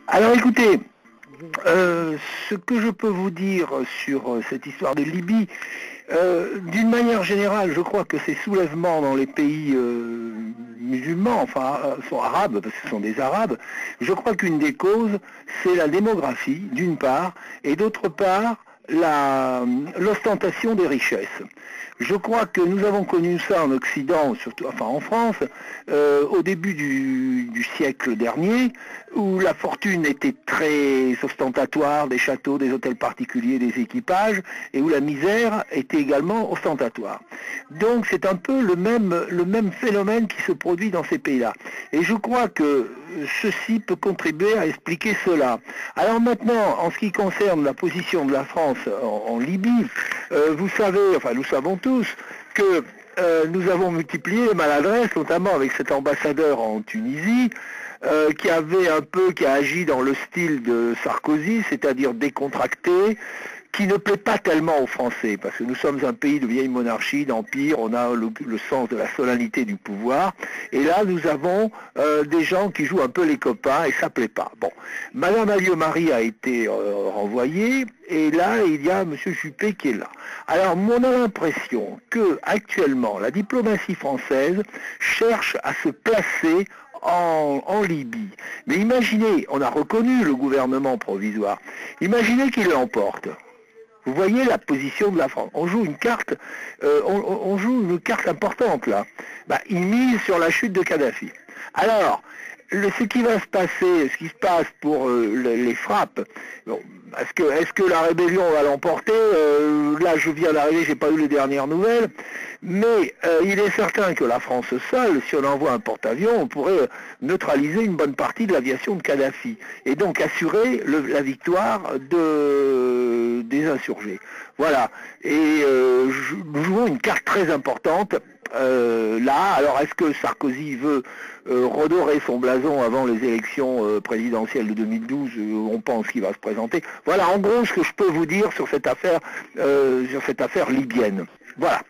Alors écoutez, ce que je peux vous dire sur cette histoire de Libye, d'une manière générale, je crois que ces soulèvements dans les pays musulmans, enfin sont arabes, parce que ce sont des arabes, je crois qu'une des causes, c'est la démographie, d'une part, et d'autre part, l'ostentation des richesses. Je crois que nous avons connu ça en Occident, surtout, enfin en France, au début du siècle dernier, où la fortune était très ostentatoire, des châteaux, des hôtels particuliers, des équipages, et où la misère était également ostentatoire. Donc c'est un peu le même phénomène qui se produit dans ces pays-là. Et je crois que ceci peut contribuer à expliquer cela. Alors maintenant, en ce qui concerne la position de la France en Libye, vous savez, enfin nous savons tous, que nous avons multiplié les maladresses, notamment avec cet ambassadeur en Tunisie, qui a agi dans le style de Sarkozy, c'est-à-dire décontracté, qui ne plaît pas tellement aux Français, parce que nous sommes un pays de vieille monarchie, d'empire, on a le sens de la solennité du pouvoir, et là nous avons des gens qui jouent un peu les copains, et ça plaît pas. Bon, Madame Alliot-Marie a été renvoyée, et là il y a Monsieur Juppé qui est là. Alors on a l'impression que actuellement la diplomatie française cherche à se placer en Libye. Mais imaginez, on a reconnu le gouvernement provisoire, imaginez qu'il l'emporte. Vous voyez la position de la France. On joue une carte, on joue une carte importante là. Il mise sur la chute de Kadhafi. Alors, ce qui va se passer, ce qui se passe pour les frappes, bon, est-ce que la rébellion va l'emporter? Là, je viens d'arriver, j'ai pas eu les dernières nouvelles, mais il est certain que la France seule, si on envoie un porte-avions, on pourrait neutraliser une bonne partie de l'aviation de Kadhafi, et donc assurer la victoire des insurgés. Voilà. Et nous jouons une carte très importante. Là, alors est-ce que Sarkozy veut redorer son blason avant les élections présidentielles de 2012? On pense qu'il va se présenter. Voilà, en gros, ce que je peux vous dire sur cette affaire libyenne. Voilà.